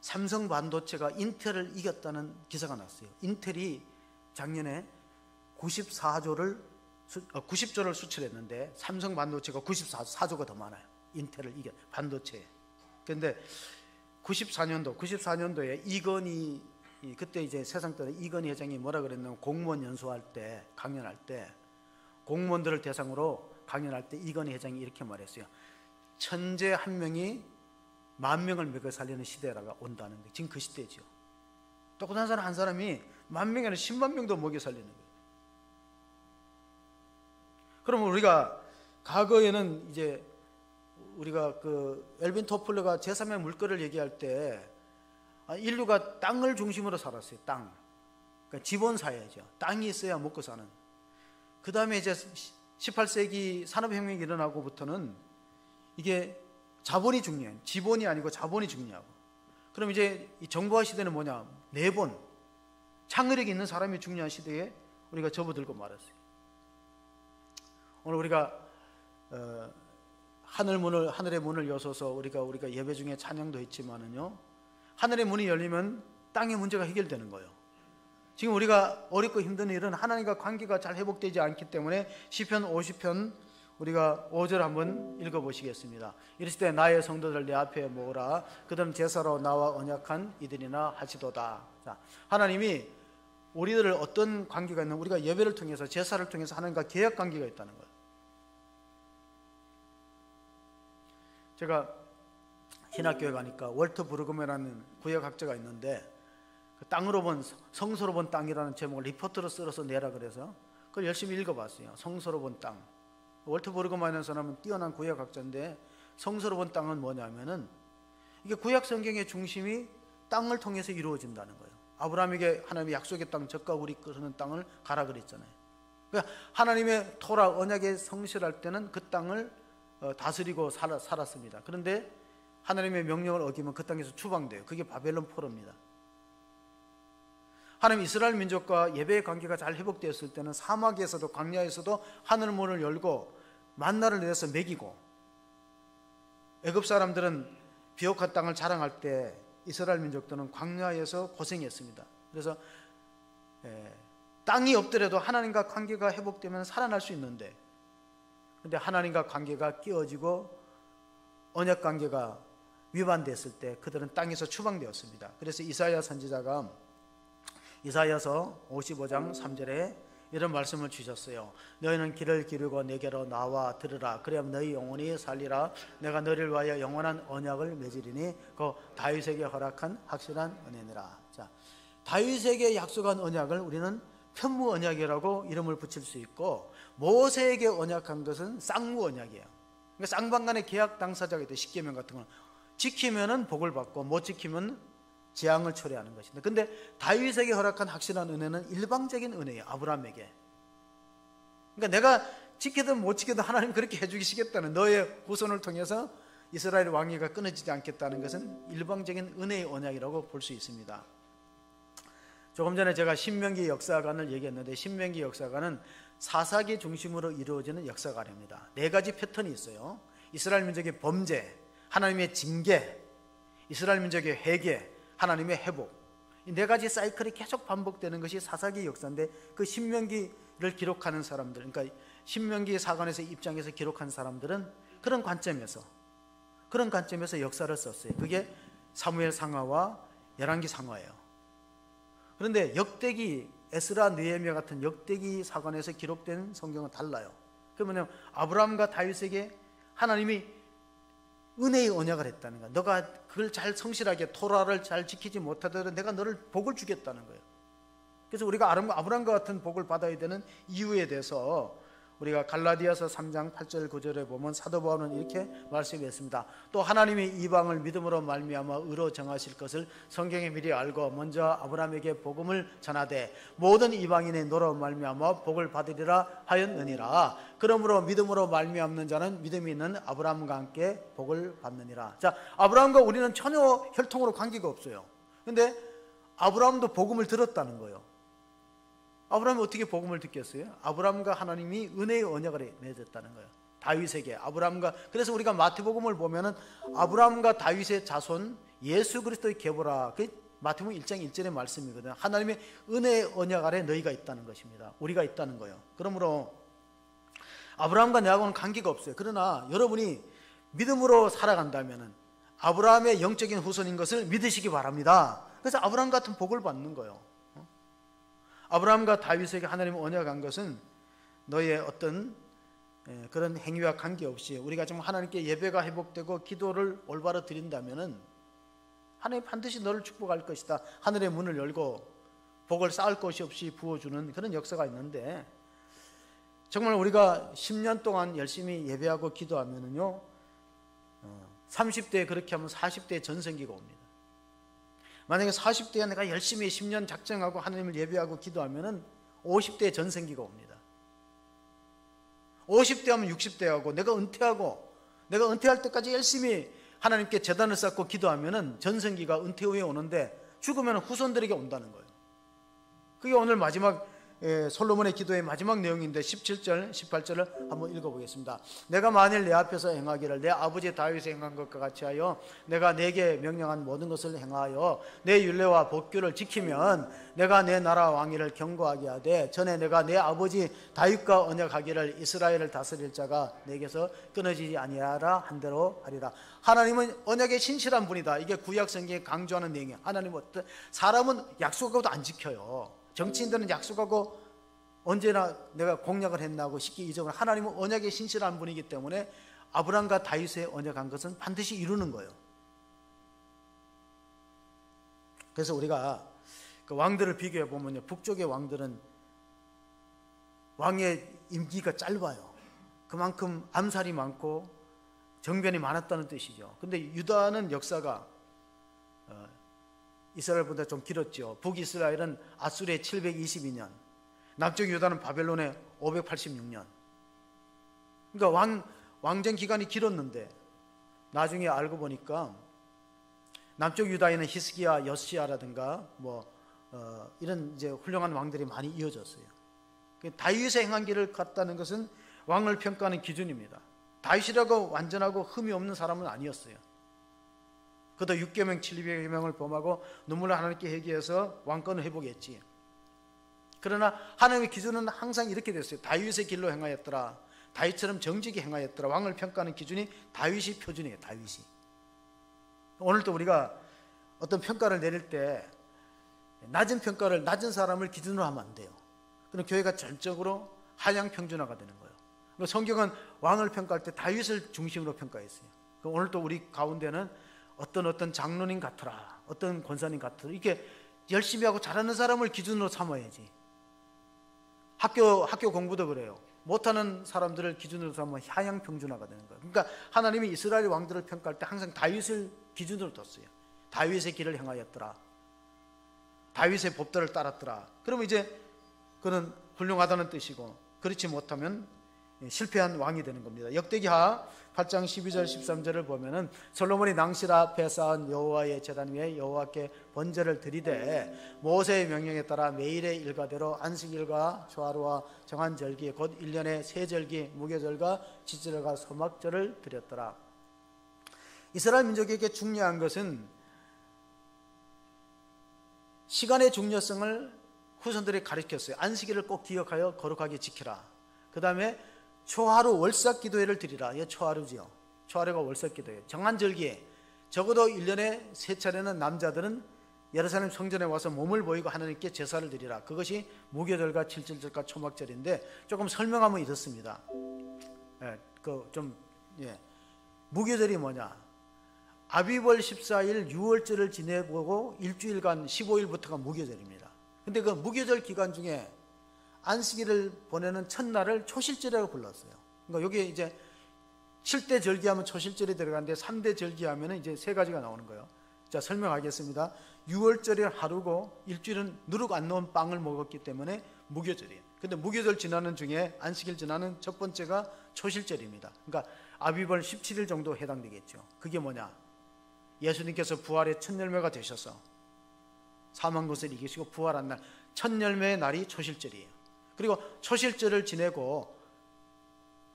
삼성 반도체가 인텔을 이겼다는 기사가 났어요. 인텔이 작년에 90조를 수출했는데 삼성 반도체가 94조가 더 많아요. 인텔을 이겨 반도체에. 그런데 94년도에 이건희, 그때 이제 세상 때는 이건희 회장이 뭐라 그랬냐면 공무원 연수할 때, 강연할 때 공무원들을 대상으로 강연할 때 이건희 회장이 이렇게 말했어요. 천재 한 명이 10,000명을 먹여 살리는 시대가 온다는데 지금 그 시대죠. 똑똑한 사람 한 사람이 10,000명이 아니라 10만 명도 먹여 살리는 거예요. 그러면 우리가 과거에는 이제 우리가 그 엘빈 토플러가 제3의 물결을 얘기할 때 인류가 땅을 중심으로 살았어요. 땅. 그러니까 지본사회죠. 땅이 있어야 먹고 사는. 그 다음에 이제 18세기 산업혁명이 일어나고부터는 이게 자본이 중요해요. 지본이 아니고 자본이 중요하고. 그럼 이제 이 정보화 시대는 뭐냐? 내본, 창의력이 있는 사람이 중요한 시대에 우리가 접어들고 말았어요. 오늘 우리가 하늘의 문을 여서서 우리가 예배 중에 찬양도 했지만은요, 하늘의 문이 열리면 땅의 문제가 해결되는 거예요. 지금 우리가 어렵고 힘든 일은 하나님과 관계가 잘 회복되지 않기 때문에 시편 50편 우리가 5절 한번 읽어보시겠습니다. 이르실 때 나의 성도들 내 앞에 모으라. 그들은 제사로 나와 언약한 이들이나 하시도다. 자, 하나님이 우리들을 어떤 관계가 있는, 우리가 예배를 통해서 제사를 통해서 하나님과 계약 관계가 있다는 거예요. 제가 신학교에 가니까 월터 브루그맨이라는 구역학자가 있는데 그 땅으로 본 성소로 본 땅이라는 제목을 리포트로 쓸어서 내라 그래서 그걸 열심히 읽어봤어요. 성소로 본 땅. 월터 브루그맨이라는 사람은 뛰어난 구역학자인데 성소로 본 땅은 뭐냐면은 이게 구약 성경의 중심이 땅을 통해서 이루어진다는 거예요. 아브라함에게 하나님이 약속의 땅, 젖과 우리 끓는 땅을 가라 그랬잖아요. 그러니까 하나님의 토라 언약에 성실할 때는 그 땅을 다스리고 살았습니다. 그런데 하나님의 명령을 어기면 그 땅에서 추방돼요. 그게 바벨론 포로입니다. 하나님 이스라엘 민족과 예배의 관계가 잘 회복되었을 때는 사막에서도 광야에서도 하늘 문을 열고 만나를 내려서 먹이고, 애굽 사람들은 비옥한 땅을 자랑할 때 이스라엘 민족들은 광야에서 고생했습니다. 그래서 땅이 없더라도 하나님과 관계가 회복되면 살아날 수 있는데, 근데 하나님과 관계가 깨어지고 언약 관계가 위반됐을 때 그들은 땅에서 추방되었습니다. 그래서 이사야 선지자가 이사야서 55장 3절에 이런 말씀을 주셨어요. 너희는 길을 기르고 내게로 나와 들으라. 그래야 너희 영혼이 살리라. 내가 너희를 위하여 영원한 언약을 맺으리니 그 다윗에게 허락한 확실한 은혜니라. 자, 다윗에게 약속한 언약을 우리는 편무 언약이라고 이름을 붙일 수 있고, 모세에게 언약한 것은 쌍무 언약이에요. 그러니까 쌍방간의 계약 당사자가 있대. 십계명 같은 건 지키면은 복을 받고 못 지키면 재앙을 초래하는 것인데, 근데 다윗에게 허락한 확실한 은혜는 일방적인 은혜예요. 아브라함에게. 그러니까 내가 지키든 못 지키든 하나님 그렇게 해주시겠다는, 너의 후손을 통해서 이스라엘 왕위가 끊어지지 않겠다는 것은 일방적인 은혜의 언약이라고 볼 수 있습니다. 조금 전에 제가 신명기 역사관을 얘기했는데, 신명기 역사관은 사사기 중심으로 이루어지는 역사관입니다. 4가지 패턴이 있어요. 이스라엘 민족의 범죄, 하나님의 징계, 이스라엘 민족의 회개, 하나님의 회복. 이 4가지 사이클이 계속 반복되는 것이 사사기 역사인데, 그 신명기를 기록하는 사람들, 그러니까 신명기 사관에서 입장에서 기록한 사람들은 그런 관점에서 역사를 썼어요. 그게 사무엘 상하와 열왕기 상하예요. 그런데 역대기, 에스라, 느헤미야 같은 역대기 사관에서 기록된 성경은 달라요. 그러면 아브라함과 다윗에게 하나님이 은혜의 언약을 했다는 거야. 너가 그걸 잘 성실하게 토라를 잘 지키지 못하더라도 내가 너를 복을 주겠다는 거예요. 그래서 우리가 아브라함과 같은 복을 받아야 되는 이유에 대해서 우리가 갈라디아서 3장 8절 9절에 보면 사도 바울은 이렇게 말씀했습니다. 또 하나님이 이방을 믿음으로 말미암아 의로 정하실 것을 성경에 미리 알고 먼저 아브라함에게 복음을 전하되 모든 이방인의 노로 말미암아 복을 받으리라 하였느니라. 그러므로 믿음으로 말미암는 자는 믿음이 있는 아브라함과 함께 복을 받느니라. 자, 아브라함과 우리는 전혀 혈통으로 관계가 없어요. 근데 아브라함도 복음을 들었다는 거예요. 아브라함이 어떻게 복음을 듣겠어요? 아브라함과 하나님이 은혜의 언약을 맺었다는 거예요. 다윗에게 아브라함과, 그래서 우리가 마태복음을 보면은 아브라함과 다윗의 자손 예수 그리스도의 계보라, 그 마태복음 1장 1절의 말씀이거든요. 하나님의 은혜의 언약 아래 너희가 있다는 것입니다. 우리가 있다는 거예요. 그러므로 아브라함과 내하고는 관계가 없어요. 그러나 여러분이 믿음으로 살아간다면은 아브라함의 영적인 후손인 것을 믿으시기 바랍니다. 그래서 아브라함 같은 복을 받는 거예요. 아브라함과 다윗에게 하나님이 언약한 것은 너희의 어떤 그런 행위와 관계없이 우리가 좀 하나님께 예배가 회복되고 기도를 올바로 드린다면은 하나님 반드시 너를 축복할 것이다. 하늘의 문을 열고 복을 쌓을 것이 없이 부어주는 그런 역사가 있는데, 정말 우리가 10년 동안 열심히 예배하고 기도하면은요, 30대에 그렇게 하면 40대에 전성기가 옵니다. 만약에 40대에 내가 열심히 10년 작정하고 하나님을 예배하고 기도하면은 50대에 전성기가 옵니다. 50대 하면 60대 하고 내가 은퇴할 때까지 열심히 하나님께 제단을 쌓고 기도하면은 전성기가 은퇴 후에 오는데, 죽으면 후손들에게 온다는 거예요. 그게 오늘 마지막 솔로몬의 기도의 마지막 내용인데 17절 18절을 한번 읽어보겠습니다. 내가 만일 내 앞에서 행하기를 내 아버지 다윗이 행한 것과 같이 하여 내가 내게 명령한 모든 것을 행하여 내 율례와 법규를 지키면 내가 내 나라 왕위를 견고하게 하되 전에 내가 내 아버지 다윗과 언약하기를 이스라엘을 다스릴 자가 내게서 끊어지지 아니하라 한 대로 하리라. 하나님은 언약에 신실한 분이다. 이게 구약 성경에 강조하는 내용이에요. 하나님은 어떤 사람은 약속하고도 안 지켜요. 정치인들은 약속하고 언제나 내가 공약을 했나고 쉽게 잊어버려. 하나님은 언약에 신실한 분이기 때문에 아브라함과 다윗의 언약한 것은 반드시 이루는 거예요. 그래서 우리가 그 왕들을 비교해 보면요, 북쪽의 왕들은 왕의 임기가 짧아요. 그만큼 암살이 많고 정변이 많았다는 뜻이죠. 근데 유다는 역사가 이스라엘보다 좀 길었죠. 북이스라엘은 아수르의 722년, 남쪽 유다는 바벨론의 586년. 그러니까 왕정 기간이 길었는데 나중에 알고 보니까 남쪽 유다에는 히스기야, 여시야라든가 이런 이제 훌륭한 왕들이 많이 이어졌어요. 다윗의 행한 길을 갔다는 것은 왕을 평가하는 기준입니다. 다윗이라고 완전하고 흠이 없는 사람은 아니었어요. 그도 6계명 7계명을 범하고 눈물을 하나님께 회개해서 왕권을 회복했지. 그러나 하나님의 기준은 항상 이렇게 됐어요. 다윗의 길로 행하였더라. 다윗처럼 정직히 행하였더라. 왕을 평가하는 기준이 다윗이 표준이에요. 다윗이. 오늘도 우리가 어떤 평가를 내릴 때 낮은 평가를 낮은 사람을 기준으로 하면 안 돼요. 그럼 교회가 전적으로 하향 평준화가 되는 거예요. 성경은 왕을 평가할 때 다윗을 중심으로 평가했어요. 오늘도 우리 가운데는 어떤 장로님 같으라, 어떤 권사님 같으라, 이렇게 열심히 하고 잘하는 사람을 기준으로 삼아야지. 학교 공부도 그래요. 못하는 사람들을 기준으로 삼으면 하향 평준화가 되는 거예요. 그러니까 하나님이 이스라엘 왕들을 평가할 때 항상 다윗을 기준으로 뒀어요. 다윗의 길을 행하였더라, 다윗의 법도를 따랐더라. 그러면 이제 그는 훌륭하다는 뜻이고, 그렇지 못하면 실패한 왕이 되는 겁니다. 역대기하 8장 12절 13절을 보면은 솔로몬이 낭실 앞에 쌓은 여호와의 제단 위에 여호와께 번제를 드리되 모세의 명령에 따라 매일의 일과대로 안식일과 초하루와 정한 절기 곧 1년의 세 절기 무교절과 지절과 소막절을 드렸더라. 이스라엘 민족에게 중요한 것은 시간의 중요성을 후손들이 가르쳤어요. 안식일을 꼭 기억하여 거룩하게 지키라. 그 다음에 초하루 월삭 기도회를 드리라. 이게 초하루지요. 초하루가 월삭 기도회. 정한 절기에 적어도 1년에 세 차례는 남자들은 예루살렘 성전에 와서 몸을 보이고 하나님께 제사를 드리라. 그것이 무교절과 칠칠절과 초막절인데 조금 설명하면 이렇습니다. 무교절이 뭐냐? 아비벌 14일 6월절을 지내보고 일주일간 15일부터가 무교절입니다. 근데 그 무교절 기간 중에 안식일을 보내는 첫날을 초실절이라고 불렀어요. 그러니까 여기에 이제 7대 절기하면 초실절이 들어가는데 3대 절기하면 이제 세 가지가 나오는 거예요. 자, 설명하겠습니다. 6월절이 하루고 일주일은 누룩 안 넣은 빵을 먹었기 때문에 무교절이에요. 근데 무교절 지나는 중에 안식일 지나는 첫 번째가 초실절입니다. 그러니까 아비벌 17일 정도 해당되겠죠. 그게 뭐냐? 예수님께서 부활의 첫 열매가 되셔서 사망 것을 이기시고 부활한 날 첫 열매의 날이 초실절이에요. 그리고 초실절을 지내고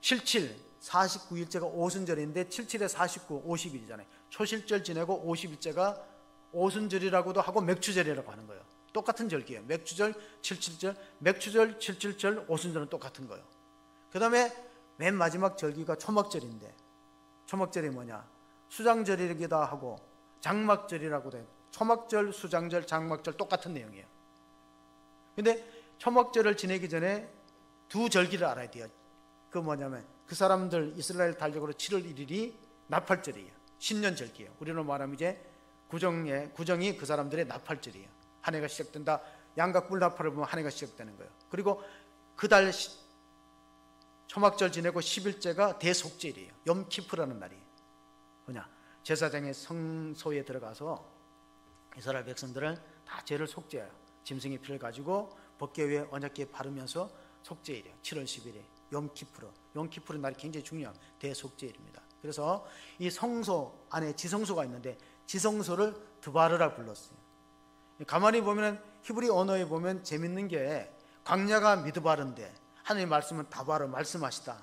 77, 49일째가 오순절인데 77에 49, 50일이잖아요. 초실절 지내고 50일째가 오순절이라고도 하고 맥추절이라고 하는 거예요. 똑같은 절기예요. 맥추절, 77절, 맥추절, 77절, 오순절은 똑같은 거예요. 그 다음에 맨 마지막 절기가 초막절인데 초막절이 뭐냐? 수장절이기도 하고 장막절이라고도 해요. 초막절, 수장절, 장막절 똑같은 내용이에요. 근데 초막절을 지내기 전에 두 절기를 알아야 돼요. 그 뭐냐면 그 사람들 이스라엘 달력으로 7월 1일이 나팔절이에요. 신년절기예요. 우리로 말하면 이제 구정이 그 사람들의 나팔절이에요. 한 해가 시작된다. 양각 불나팔을 보면 한 해가 시작되는 거예요. 그리고 그 달 초막절 지내고 10일째가 대속절이에요. 염키프라는 날이에요. 뭐냐? 제사장의 성소에 들어가서 이스라엘 백성들을 다 죄를 속죄해요. 짐승의 피를 가지고 법궤 위에 언약궤에 바르면서 속죄일이에요. 7월 10일에 염키프르 날이 굉장히 중요한 대속죄일입니다. 그래서 이 성소 안에 지성소가 있는데 지성소를 드바르라 불렀어요. 가만히 보면 히브리 언어에 보면 재밌는 게 광야가 미드바르인데 하나님 말씀은 다바르 말씀하시다.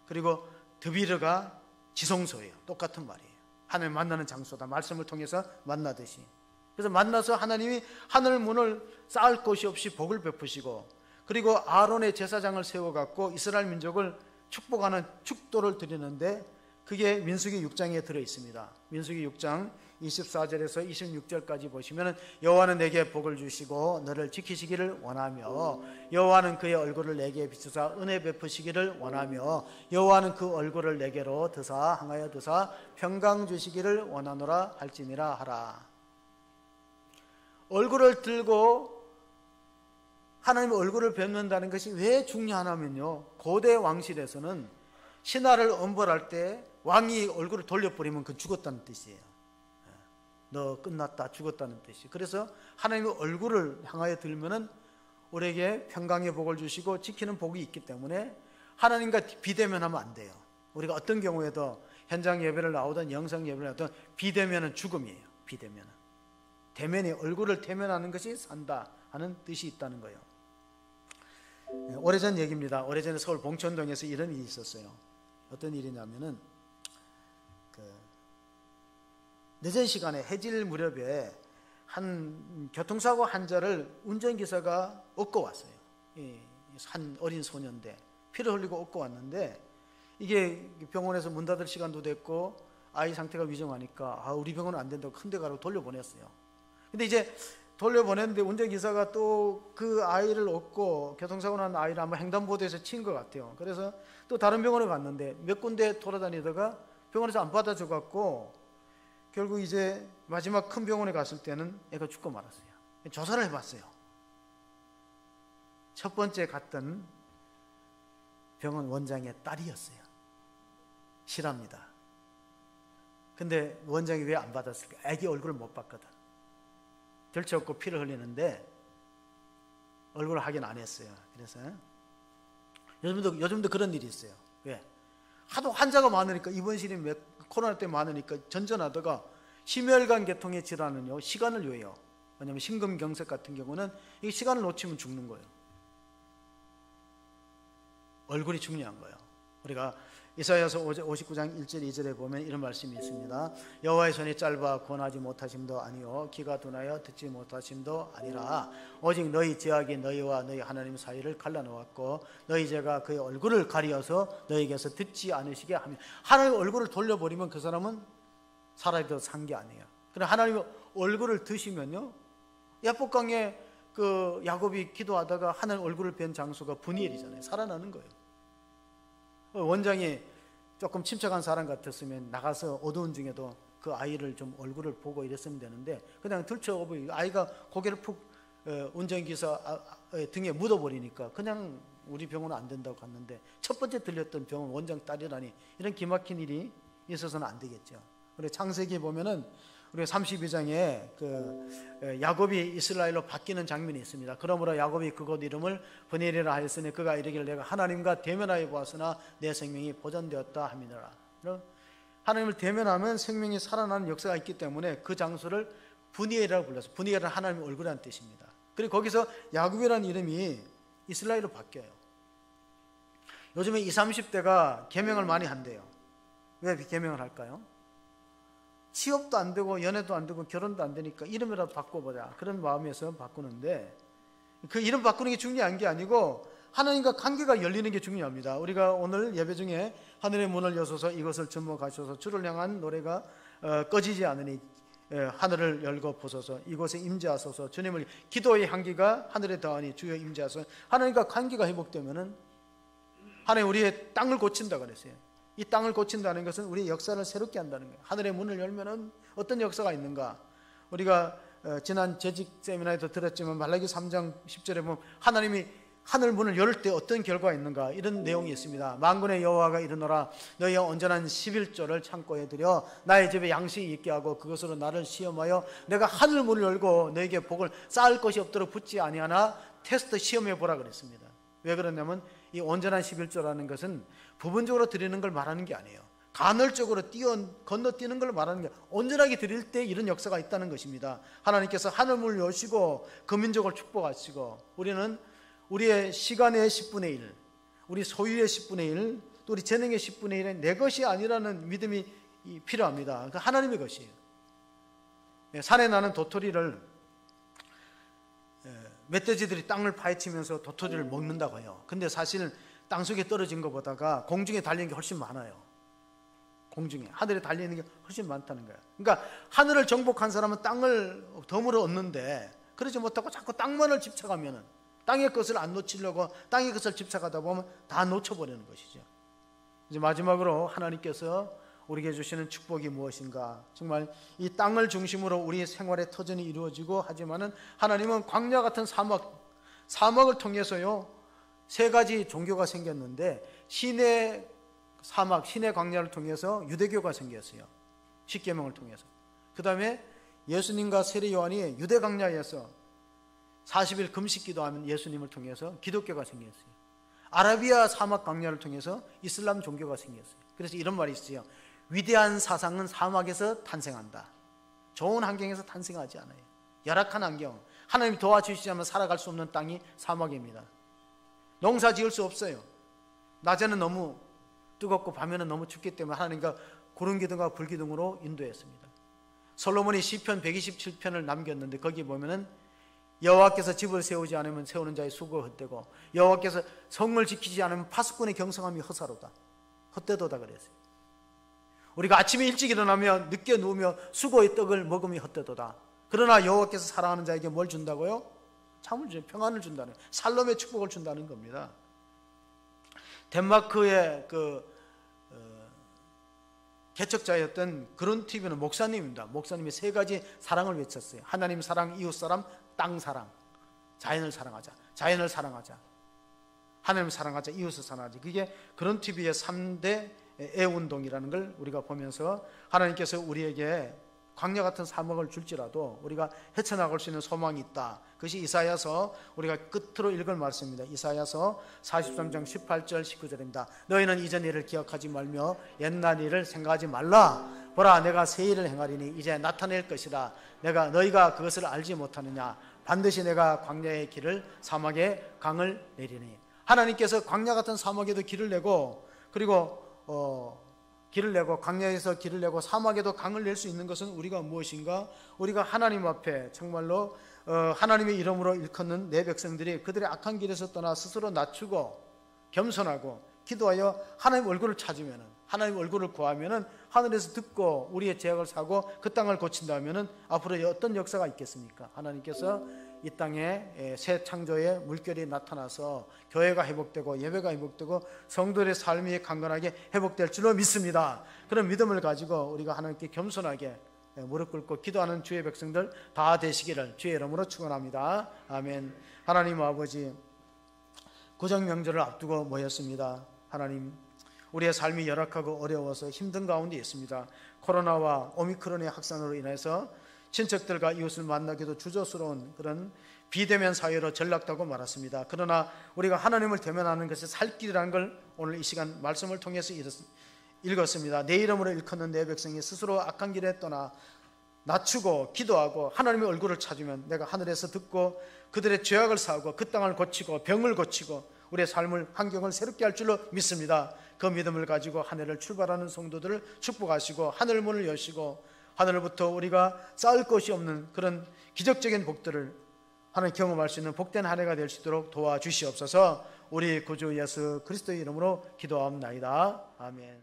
그리고 드비르가 지성소예요. 똑같은 말이에요. 하나님 만나는 장소다. 말씀을 통해서 만나듯이. 그래서 만나서 하나님이 하늘 문을 쌓을 곳이 없이 복을 베푸시고, 그리고 아론의 제사장을 세워갖고 이스라엘 민족을 축복하는 축도를 드리는데, 그게 민수기 6장에 들어있습니다. 민수기 6장 24절에서 26절까지 보시면 여호와는 내게 복을 주시고 너를 지키시기를 원하며, 여호와는 그의 얼굴을 내게 비추사 은혜 베푸시기를 원하며, 여호와는 그 얼굴을 내게로 드사 향하여 드사 평강 주시기를 원하노라 할지니라 하라. 얼굴을 들고 하나님의 얼굴을 뵙는다는 것이 왜 중요하냐면요, 고대 왕실에서는 신하를 엄벌할 때 왕이 얼굴을 돌려버리면 그 죽었다는 뜻이에요. 너 끝났다, 죽었다는 뜻이. 그래서 하나님의 얼굴을 향하여 들면은 우리에게 평강의 복을 주시고 지키는 복이 있기 때문에 하나님과 비대면하면 안 돼요. 우리가 어떤 경우에도 현장 예배를 나오든 영상 예배를 나오든 비대면은 죽음이에요. 비대면은. 대면이, 얼굴을 대면하는 것이 산다 하는 뜻이 있다는 거예요. 오래전 얘기입니다. 오래전에 서울 봉천동에서 이런 일이 있었어요. 어떤 일이냐면은 늦은 시간에 해질 무렵에 한 교통사고 환자를 운전기사가 업고 왔어요. 한 어린 소년인데 피를 흘리고 업고 왔는데, 이게 병원에서 문 닫을 시간도 됐고 아이 상태가 위중하니까 우리 병원은 안 된다고 큰 데 가라고 돌려보냈어요. 근데 이제 돌려보냈는데 운전기사가 또 그 아이를 업고 교통사고 난 아이를 아마 횡단보도에서 친 것 같아요. 그래서 또 다른 병원에 갔는데 몇 군데 돌아다니다가 병원에서 안 받아줘 갖고 결국 이제 마지막 큰 병원에 갔을 때는 애가 죽고 말았어요. 조사를 해봤어요. 첫 번째 갔던 병원 원장의 딸이었어요. 실합니다. 근데 원장이 왜 안 받았을까? 애기 얼굴을 못 봤거든. 들쳐없고 피를 흘리는데 얼굴을 확인 안 했어요. 그래서 요즘도 그런 일이 있어요. 왜? 하도 환자가 많으니까, 입원실이 코로나 때 많으니까 전전하다가 심혈관 계통의 질환은요 시간을 요해요. 왜냐하면 심근경색 같은 경우는 이 시간을 놓치면 죽는 거예요. 얼굴이 중요한 거예요. 우리가 이사야서 59장 1절 2절에 보면 이런 말씀이 있습니다. 여호와의 손이 짧아 권하지 못하심도 아니요 귀가 둔하여 듣지 못하심도 아니라 오직 너희 죄악이 너희와 너희 하나님 사이를 갈라놓았고 너희 죄가 그의 얼굴을 가리어서 너희에게서 듣지 않으시게 하며. 하나님의 얼굴을 돌려버리면 그 사람은 살아도 산 게 아니에요. 그럼 하나님의 얼굴을 드시면요, 야복강에 그 야곱이 기도하다가 하나님 얼굴을 뵌 장소가 브니엘이잖아요. 살아나는 거예요. 원장이 조금 침착한 사람 같았으면 나가서 어두운 중에도 그 아이를 좀 얼굴을 보고 이랬으면 되는데 그냥 들쳐오고 아이가 고개를 푹 운전기사 등에 묻어버리니까 그냥 우리 병원은 안 된다고 갔는데, 첫 번째 들렸던 병원 원장 딸이라니, 이런 기막힌 일이 있어서는 안 되겠죠. 우리 창세기 보면은 우리 32장에 그 야곱이 이스라엘로 바뀌는 장면이 있습니다. 그러므로 야곱이 그곳 이름을 브니엘이라 하였으니 그가 이르기를 내가 하나님과 대면하여 보았으나 내 생명이 보존되었다 하미니라. 하나님을 대면하면 생명이 살아나는 역사가 있기 때문에 그 장소를 브니엘이라고 불렀어요. 브니엘은 하나님의 얼굴이라는 뜻입니다. 그리고 거기서 야곱이라는 이름이 이스라엘로 바뀌어요. 요즘에 20, 30대가 계명을 많이 한대요. 왜 계명을 할까요? 취업도 안 되고 연애도 안 되고 결혼도 안 되니까 이름이라도 바꿔보자, 그런 마음에서 바꾸는데, 그 이름 바꾸는 게 중요한 게 아니고 하나님과 관계가 열리는 게 중요합니다. 우리가 오늘 예배 중에 하늘의 문을 여소서 이것을 접목하셔서 주를 향한 노래가 꺼지지 않으니 하늘을 열고 보소서 이곳에 임재하소서, 주님을 기도의 향기가 하늘에 닿으니 주여 임재하소서. 하나님과 관계가 회복되면은 하나님 우리의 땅을 고친다 그랬어요. 이 땅을 고친다는 것은 우리의 역사를 새롭게 한다는 거예요. 하늘의 문을 열면은 어떤 역사가 있는가? 우리가 지난 재직 세미나에도 들었지만 말라기 3장 10절에 보면 하나님이 하늘 문을 열 때 어떤 결과가 있는가, 이런 내용이 있습니다. 만군의 여호와가 이르노라, 너희가 온전한 11조를 창고에 들여 나의 집에 양식이 있게 하고 그것으로 나를 시험하여 내가 하늘 문을 열고 너에게 복을 쌓을 것이 없도록 붙지 아니하나 테스트 시험해 보라 그랬습니다. 왜 그러냐면 이 온전한 11조라는 것은 부분적으로 드리는 걸 말하는 게 아니에요. 간헐적으로 건너뛰는 걸 말하는 게, 온전하게 드릴 때 이런 역사가 있다는 것입니다. 하나님께서 하늘문을 여시고 그 민족을 축복하시고, 우리는 우리의 시간의 10분의 1, 우리 소유의 10분의 1, 또 우리 재능의 10분의 1은 내 것이 아니라는 믿음이 필요합니다. 그러니까 하나님의 것이에요. 산에 나는 도토리를 멧돼지들이 땅을 파헤치면서 도토리를 먹는다고 해요. 근데 사실 땅속에 떨어진 것보다가 공중에 달리는 게 훨씬 많아요. 공중에, 하늘에 달리는 게 훨씬 많다는 거예요. 그러니까 하늘을 정복한 사람은 땅을 덤으로 얻는데, 그러지 못하고 자꾸 땅만을 집착하면은, 땅의 것을 안 놓치려고 땅의 것을 집착하다 보면 다 놓쳐버리는 것이죠. 이제 마지막으로 하나님께서 우리에게 주시는 축복이 무엇인가? 정말 이 땅을 중심으로 우리의 생활의 터전이 이루어지고, 하지만은 하나님은 광야 같은 사막을 통해서요, 세 가지 종교가 생겼는데, 신의 사막, 신의 광야를 통해서 유대교가 생겼어요. 십계명을 통해서. 그 다음에 예수님과 세례 요한이 유대 광야에서 40일 금식 기도하면 예수님을 통해서 기독교가 생겼어요. 아라비아 사막 광야를 통해서 이슬람 종교가 생겼어요. 그래서 이런 말이 있어요. 위대한 사상은 사막에서 탄생한다. 좋은 환경에서 탄생하지 않아요. 열악한 환경, 하나님이 도와주시지 않으면 살아갈 수 없는 땅이 사막입니다. 농사 지을 수 없어요. 낮에는 너무 뜨겁고 밤에는 너무 춥기 때문에 하나님과 구름 기둥과 불 기둥으로 인도했습니다. 솔로몬이 시편 127편을 남겼는데, 거기 보면은 여호와께서 집을 세우지 않으면 세우는 자의 수고가 헛되고, 여호와께서 성을 지키지 않으면 파수꾼의 경성함이 허사로다, 헛되도다 그랬어요. 우리가 아침에 일찍 일어나면 늦게 누우며 수고의 떡을 먹으면 헛되도다. 그러나 여호와께서 사랑하는 자에게 뭘 준다고요? 참을 주는, 평안을 준다는, 살롬의 축복을 준다는 겁니다. 덴마크의 개척자였던 그룬티비는 목사님입니다. 목사님이 세 가지 사랑을 외쳤어요. 하나님 사랑, 이웃 사랑, 땅 사랑. 자연을 사랑하자, 자연을 사랑하자, 하나님 사랑하자, 이웃을 사랑하자. 그게 그룬티비의 3대 애운동이라는 걸 우리가 보면서, 하나님께서 우리에게 광야 같은 사막을 줄지라도 우리가 헤쳐나갈 수 있는 소망이 있다. 그것이 이사야서, 우리가 끝으로 읽을 말씀입니다. 이사야서 43장 18절 19절입니다. 너희는 이전 일을 기억하지 말며 옛날 일을 생각하지 말라. 보라, 내가 새 일을 행하리니 이제 나타낼 것이다. 너희가 그것을 알지 못하느냐. 반드시 내가 광야의 길을, 사막에 강을 내리니. 하나님께서 광야 같은 사막에도 길을 내고, 그리고 길을 내고, 광야에서 길을 내고 사막에도 강을 낼 수 있는 것은 우리가 무엇인가? 우리가 하나님 앞에 정말로 하나님의 이름으로 일컫는 내 백성들이 그들의 악한 길에서 떠나 스스로 낮추고 겸손하고 기도하여 하나님 얼굴을 찾으면, 하나님 얼굴을 구하면 하늘에서 듣고 우리의 죄악을 사고 그 땅을 고친다면 앞으로 어떤 역사가 있겠습니까? 하나님께서 이 땅에 새 창조의 물결이 나타나서 교회가 회복되고 예배가 회복되고 성도들의 삶이 강건하게 회복될 줄로 믿습니다. 그런 믿음을 가지고 우리가 하나님께 겸손하게 무릎 꿇고 기도하는 주의 백성들 다 되시기를 주의 이름으로 축원합니다. 아멘. 하나님 아버지, 구정 명절을 앞두고 모였습니다. 하나님, 우리의 삶이 열악하고 어려워서 힘든 가운데 있습니다. 코로나와 오미크론의 확산으로 인해서 친척들과 이웃을 만나기도 주저스러운 그런 비대면 사회로 전락하고 말았습니다. 그러나 우리가 하나님을 대면하는 것이 살 길이라는 걸 오늘 이 시간 말씀을 통해서 읽었습니다. 내 이름으로 일컫는 내 백성이 스스로 악한 길에 떠나 낮추고 기도하고 하나님의 얼굴을 찾으면 내가 하늘에서 듣고 그들의 죄악을 사하고 그 땅을 고치고 병을 고치고 우리의 삶을, 환경을 새롭게 할 줄로 믿습니다. 그 믿음을 가지고 한 해를 출발하는 성도들을 축복하시고 하늘 문을 여시고 하늘부터 우리가 쌓을 것이 없는 그런 기적적인 복들을 하나님 경험할 수 있는 복된 한 해가 될 수 있도록 도와주시옵소서. 우리 구주 예수 그리스도의 이름으로 기도하옵나이다. 아멘.